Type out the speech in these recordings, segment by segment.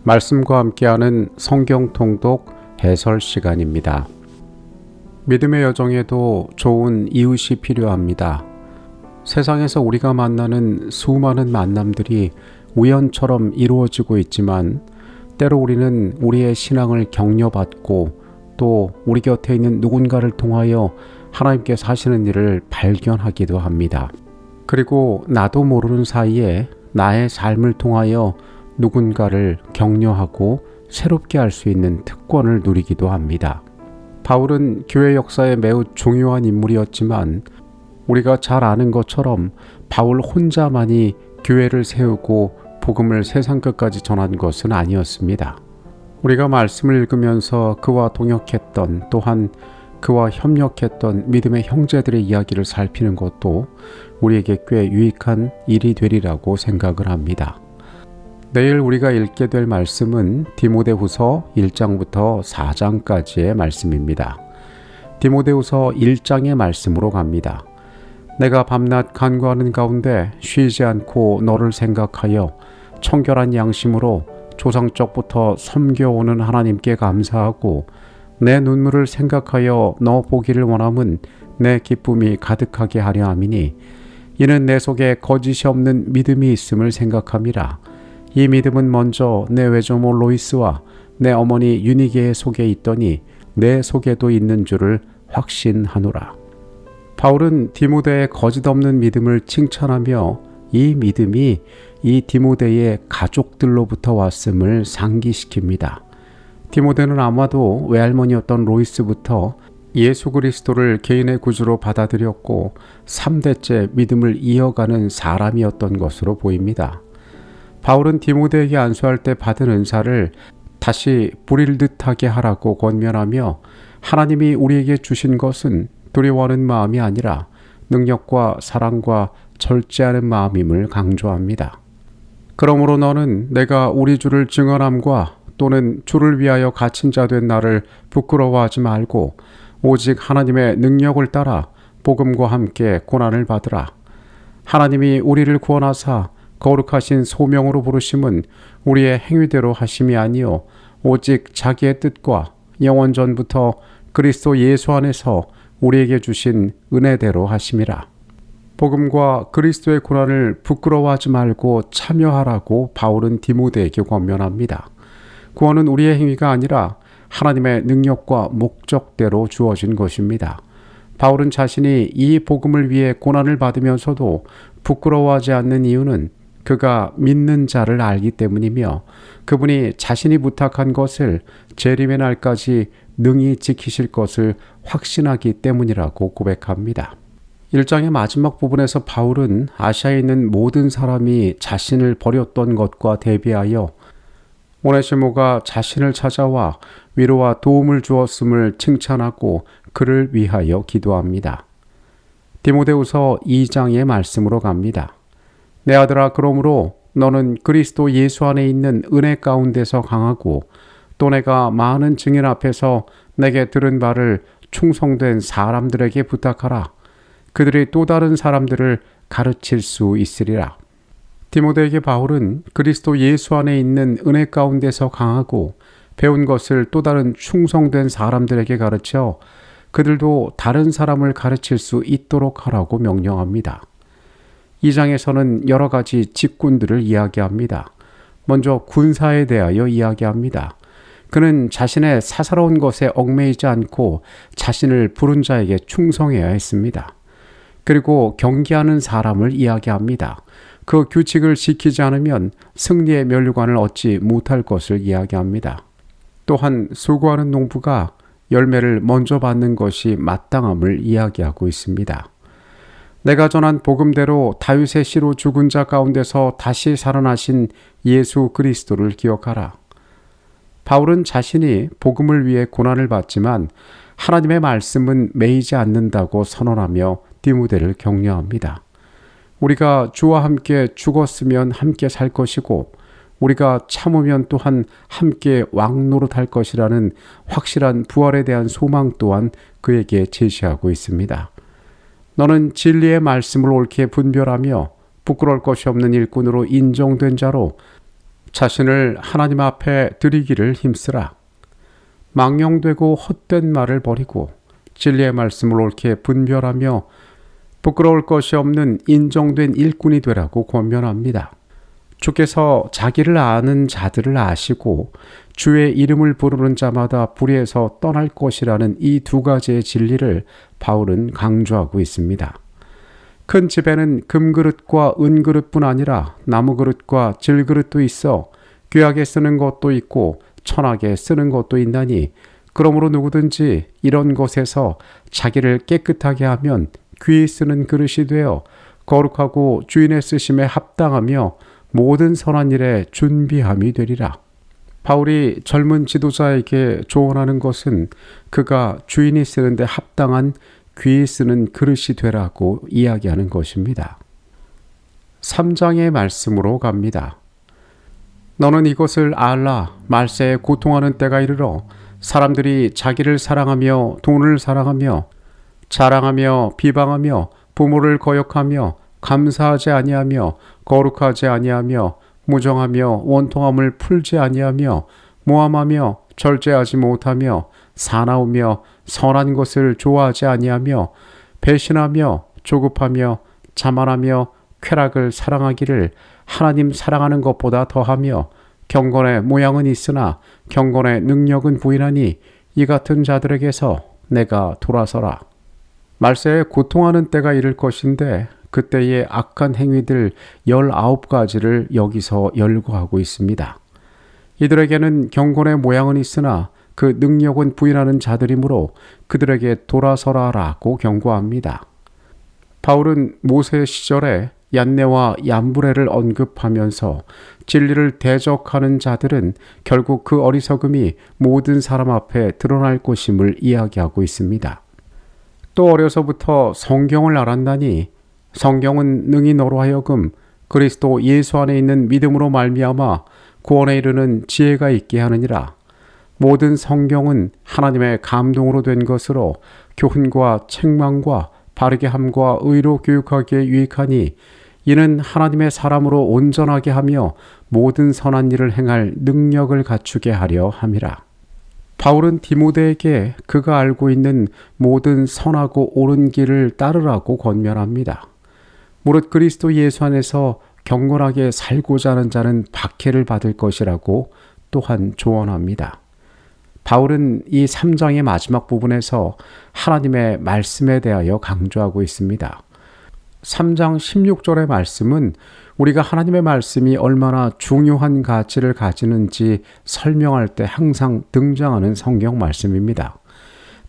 말씀과 함께하는 성경 통독 해설 시간입니다. 믿음의 여정에도 좋은 이웃이 필요합니다. 세상에서 우리가 만나는 수많은 만남들이 우연처럼 이루어지고 있지만 때로 우리는 우리의 신앙을 격려받고 또 우리 곁에 있는 누군가를 통하여 하나님께서 하시는 일을 발견하기도 합니다. 그리고 나도 모르는 사이에 나의 삶을 통하여 누군가를 격려하고 새롭게 할 수 있는 특권을 누리기도 합니다. 바울은 교회 역사에 매우 중요한 인물이었지만 우리가 잘 아는 것처럼 바울 혼자만이 교회를 세우고 복음을 세상 끝까지 전한 것은 아니었습니다. 우리가 말씀을 읽으면서 그와 동역했던 또한 그와 협력했던 믿음의 형제들의 이야기를 살피는 것도 우리에게 꽤 유익한 일이 되리라고 생각을 합니다. 내일 우리가 읽게 될 말씀은 디모데후서 1장부터 4장까지의 말씀입니다. 디모데후서 1장의 말씀으로 갑니다. 내가 밤낮 간구하는 가운데 쉬지 않고 너를 생각하여 청결한 양심으로 조상적부터 섬겨오는 하나님께 감사하고 내 눈물을 생각하여 너 보기를 원함은 내 기쁨이 가득하게 하려 함이니 이는 내 속에 거짓이 없는 믿음이 있음을 생각함이라. 이 믿음은 먼저 내 외조모 로이스와 내 어머니 유니게의 속에 있더니 내 속에도 있는 줄을 확신하노라. 바울은 디모데의 거짓 없는 믿음을 칭찬하며 이 믿음이 이 디모데의 가족들로부터 왔음을 상기시킵니다. 디모데는 아마도 외할머니였던 로이스부터 예수 그리스도를 개인의 구주로 받아들였고 3대째 믿음을 이어가는 사람이었던 것으로 보입니다. 바울은 디모데에게 안수할 때 받은 은사를 다시 부릴 듯하게 하라고 권면하며 하나님이 우리에게 주신 것은 두려워하는 마음이 아니라 능력과 사랑과 절제하는 마음임을 강조합니다. 그러므로 너는 내가 우리 주를 증언함과 또는 주를 위하여 갇힌 자 된 나를 부끄러워하지 말고 오직 하나님의 능력을 따라 복음과 함께 고난을 받으라. 하나님이 우리를 구원하사 거룩하신 소명으로 부르심은 우리의 행위대로 하심이 아니요 오직 자기의 뜻과 영원 전부터 그리스도 예수 안에서 우리에게 주신 은혜대로 하심이라. 복음과 그리스도의 고난을 부끄러워하지 말고 참여하라고 바울은 디모데에게 권면합니다. 구원은 우리의 행위가 아니라 하나님의 능력과 목적대로 주어진 것입니다. 바울은 자신이 이 복음을 위해 고난을 받으면서도 부끄러워하지 않는 이유는 그가 믿는 자를 알기 때문이며 그분이 자신이 부탁한 것을 재림의 날까지 능히 지키실 것을 확신하기 때문이라고 고백합니다. 1장의 마지막 부분에서 바울은 아시아에 있는 모든 사람이 자신을 버렸던 것과 대비하여 오네시모가 자신을 찾아와 위로와 도움을 주었음을 칭찬하고 그를 위하여 기도합니다. 디모데후서 2장의 말씀으로 갑니다. 내 아들아, 그러므로 너는 그리스도 예수 안에 있는 은혜 가운데서 강하고 또 내가 많은 증인 앞에서 내게 들은 바를 충성된 사람들에게 부탁하라. 그들이 또 다른 사람들을 가르칠 수 있으리라. 디모데에게 바울은 그리스도 예수 안에 있는 은혜 가운데서 강하고 배운 것을 또 다른 충성된 사람들에게 가르쳐 그들도 다른 사람을 가르칠 수 있도록 하라고 명령합니다. 이 장에서는 여러 가지 직군들을 이야기합니다. 먼저 군사에 대하여 이야기합니다. 그는 자신의 사사로운 것에 얽매이지 않고 자신을 부른 자에게 충성해야 했습니다. 그리고 경계하는 사람을 이야기합니다. 그 규칙을 지키지 않으면 승리의 면류관을 얻지 못할 것을 이야기합니다. 또한 수고하는 농부가 열매를 먼저 받는 것이 마땅함을 이야기하고 있습니다. 내가 전한 복음대로 다윗의 씨로 죽은 자 가운데서 다시 살아나신 예수 그리스도를 기억하라. 바울은 자신이 복음을 위해 고난을 받지만 하나님의 말씀은 매이지 않는다고 선언하며 디모데를 격려합니다. 우리가 주와 함께 죽었으면 함께 살 것이고 우리가 참으면 또한 함께 왕노릇할 것이라는 확실한 부활에 대한 소망 또한 그에게 제시하고 있습니다. 너는 진리의 말씀을 옳게 분별하며 부끄러울 것이 없는 일꾼으로 인정된 자로 자신을 하나님 앞에 드리기를 힘쓰라. 망령되고 헛된 말을 버리고 진리의 말씀을 옳게 분별하며 부끄러울 것이 없는 인정된 일꾼이 되라고 권면합니다. 주께서 자기를 아는 자들을 아시고 주의 이름을 부르는 자마다 불의에서 떠날 것이라는 이 두 가지의 진리를 바울은 강조하고 있습니다. 큰 집에는 금그릇과 은그릇뿐 아니라 나무그릇과 질그릇도 있어 귀하게 쓰는 것도 있고 천하게 쓰는 것도 있나니 그러므로 누구든지 이런 것에서 자기를 깨끗하게 하면 귀히 쓰는 그릇이 되어 거룩하고 주인의 쓰심에 합당하며 모든 선한 일에 준비함이 되리라. 바울이 젊은 지도자에게 조언하는 것은 그가 주인이 쓰는데 합당한 귀히 쓰는 그릇이 되라고 이야기하는 것입니다. 3장의 말씀으로 갑니다. 너는 이것을 알라. 말세에 고통하는 때가 이르러 사람들이 자기를 사랑하며 돈을 사랑하며 자랑하며 비방하며 부모를 거역하며 감사하지 아니하며 거룩하지 아니하며 무정하며 원통함을 풀지 아니하며 모함하며 절제하지 못하며 사나우며 선한 것을 좋아하지 아니하며 배신하며 조급하며 자만하며 쾌락을 사랑하기를 하나님 사랑하는 것보다 더하며 경건의 모양은 있으나 경건의 능력은 부인하니 이 같은 자들에게서 내가 돌아서라. 말세에 고통하는 때가 이를 것인데 그때의 악한 행위들 19가지를 여기서 열거하고 있습니다. 이들에게는 경건의 모양은 있으나 그 능력은 부인하는 자들이므로 그들에게 돌아서라라고 경고합니다. 바울은 모세 시절에 얀네와 얀브레를 언급하면서 진리를 대적하는 자들은 결국 그 어리석음이 모든 사람 앞에 드러날 것임을 이야기하고 있습니다. 또 어려서부터 성경을 알았나니 성경은 능히 너로 하여금 그리스도 예수 안에 있는 믿음으로 말미암아 구원에 이르는 지혜가 있게 하느니라. 모든 성경은 하나님의 감동으로 된 것으로 교훈과 책망과 바르게 함과 의로 교육하기에 유익하니 이는 하나님의 사람으로 온전하게 하며 모든 선한 일을 행할 능력을 갖추게 하려 함이라. 바울은 디모데에게 그가 알고 있는 모든 선하고 옳은 길을 따르라고 권면합니다. 무릇 그리스도 예수 안에서 경건하게 살고자 하는 자는 박해를 받을 것이라고 또한 조언합니다. 바울은 이 3장의 마지막 부분에서 하나님의 말씀에 대하여 강조하고 있습니다. 3장 16절의 말씀은 우리가 하나님의 말씀이 얼마나 중요한 가치를 가지는지 설명할 때 항상 등장하는 성경 말씀입니다.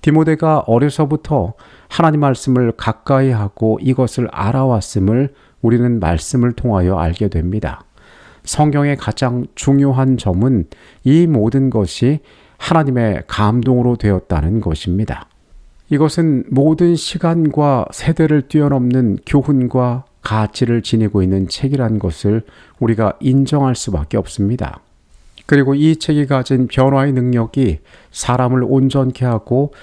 디모데가 어려서부터 하나님 말씀을 가까이 하고 이것을 알아왔음을 우리는 말씀을 통하여 알게 됩니다. 성경의 가장 중요한 점은 이 모든 것이 하나님의 감동으로 되었다는 것입니다. 이것은 모든 시간과 세대를 뛰어넘는 교훈과 가치를 지니고 있는 책이란 것을 우리가 인정할 수밖에 없습니다. 그리고 이 책이 가진 변화의 능력이 사람을 온전케 하고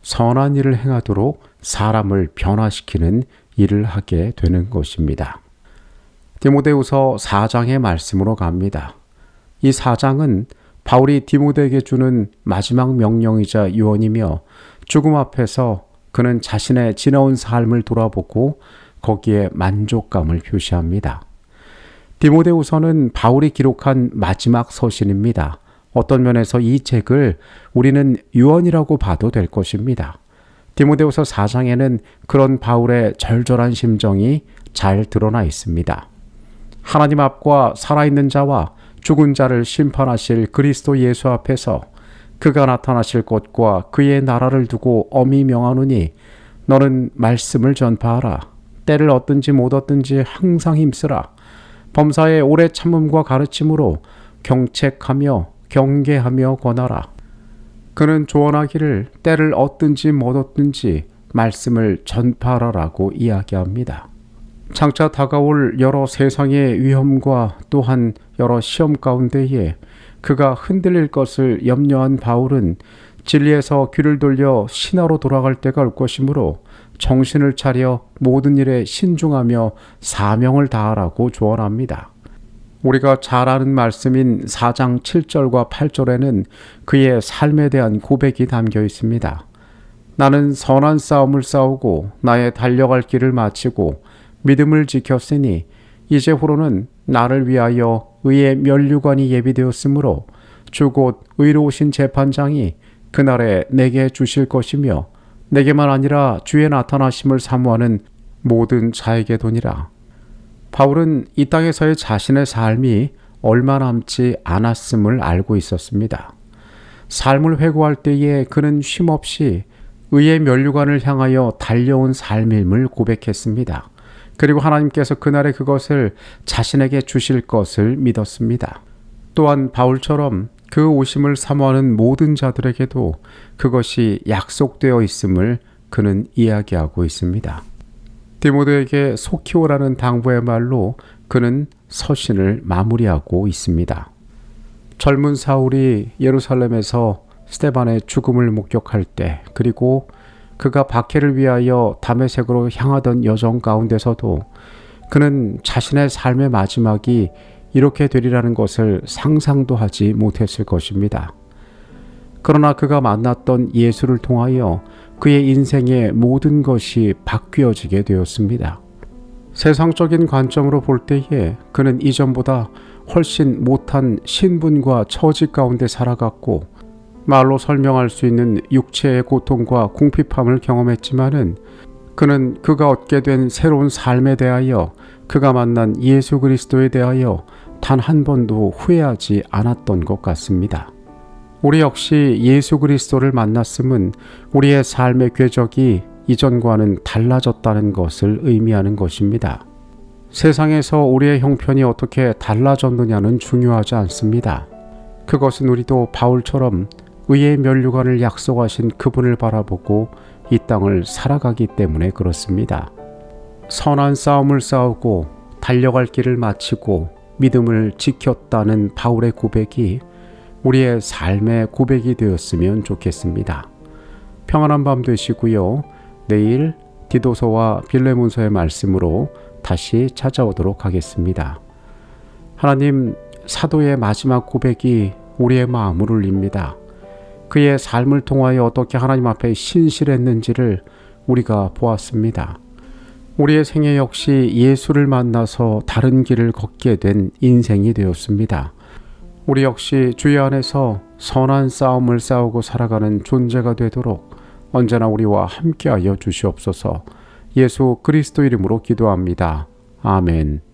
선한 일을 행하도록 사람을 변화시키는 일을 하게 되는 것입니다. 디모데후서 4장의 말씀으로 갑니다. 이 4장은 바울이 디모데에게 주는 마지막 명령이자 유언이며 죽음 앞에서 그는 자신의 지나온 삶을 돌아보고 거기에 만족감을 표시합니다. 디모데후서는 바울이 기록한 마지막 서신입니다. 어떤 면에서 이 책을 우리는 유언이라고 봐도 될 것입니다. 디모데후서 4장에는 그런 바울의 절절한 심정이 잘 드러나 있습니다. 하나님 앞과 살아있는 자와 죽은 자를 심판하실 그리스도 예수 앞에서 그가 나타나실 것과 그의 나라를 두고 엄히 명하노니 너는 말씀을 전파하라. 때를 얻든지 못 얻든지 항상 힘쓰라. 범사의 오래 참음과 가르침으로 경책하며 경계하며 권하라. 그는 조언하기를 때를 얻든지 못 얻든지 말씀을 전파하라라고 이야기합니다. 장차 다가올 여러 세상의 위험과 또한 여러 시험 가운데에 그가 흔들릴 것을 염려한 바울은 진리에서 귀를 돌려 신하로 돌아갈 때가 올 것이므로 정신을 차려 모든 일에 신중하며 사명을 다하라고 조언합니다. 우리가 잘 아는 말씀인 4장 7절과 8절에는 그의 삶에 대한 고백이 담겨 있습니다. 나는 선한 싸움을 싸우고 나의 달려갈 길을 마치고 믿음을 지켰으니 이제후로는 나를 위하여 의의 면류관이 예비되었으므로 주 곧 의로우신 재판장이 그날에 내게 주실 것이며 내게만 아니라 주의 나타나심을 사모하는 모든 자에게 도니라. 바울은 이 땅에서의 자신의 삶이 얼마 남지 않았음을 알고 있었습니다. 삶을 회고할 때에 그는 쉼없이 의의 면류관을 향하여 달려온 삶임을 고백했습니다. 그리고 하나님께서 그날에 그것을 자신에게 주실 것을 믿었습니다. 또한 바울처럼 그 오심을 사모하는 모든 자들에게도 그것이 약속되어 있음을 그는 이야기하고 있습니다. 디모데에게 속히 오라는 당부의 말로 그는 서신을 마무리하고 있습니다. 젊은 사울이 예루살렘에서 스데반의 죽음을 목격할 때, 그리고 그가 박해를 위하여 다메섹으로 향하던 여정 가운데서도 그는 자신의 삶의 마지막이 이렇게 되리라는 것을 상상도 하지 못했을 것입니다. 그러나 그가 만났던 예수를 통하여 그의 인생의 모든 것이 바뀌어지게 되었습니다. 세상적인 관점으로 볼 때에 그는 이전보다 훨씬 못한 신분과 처지 가운데 살아갔고 말로 설명할 수 있는 육체의 고통과 궁핍함을 경험했지만은 그는 그가 얻게 된 새로운 삶에 대하여 그가 만난 예수 그리스도에 대하여 단 한 번도 후회하지 않았던 것 같습니다. 우리 역시 예수 그리스도를 만났음은 우리의 삶의 궤적이 이전과는 달라졌다는 것을 의미하는 것입니다. 세상에서 우리의 형편이 어떻게 달라졌느냐는 중요하지 않습니다. 그것은 우리도 바울처럼 의의 면류관을 약속하신 그분을 바라보고 이 땅을 살아가기 때문에 그렇습니다. 선한 싸움을 싸우고 달려갈 길을 마치고 믿음을 지켰다는 바울의 고백이 우리의 삶의 고백이 되었으면 좋겠습니다. 평안한 밤 되시고요. 내일 디도서와 빌레몬서의 말씀으로 다시 찾아오도록 하겠습니다. 하나님, 사도의 마지막 고백이 우리의 마음을 울립니다. 그의 삶을 통하여 어떻게 하나님 앞에 신실했는지를 우리가 보았습니다. 우리의 생애 역시 예수를 만나서 다른 길을 걷게 된 인생이 되었습니다. 우리 역시 주의 안에서 선한 싸움을 싸우고 살아가는 존재가 되도록 언제나 우리와 함께하여 주시옵소서. 예수 그리스도 이름으로 기도합니다. 아멘.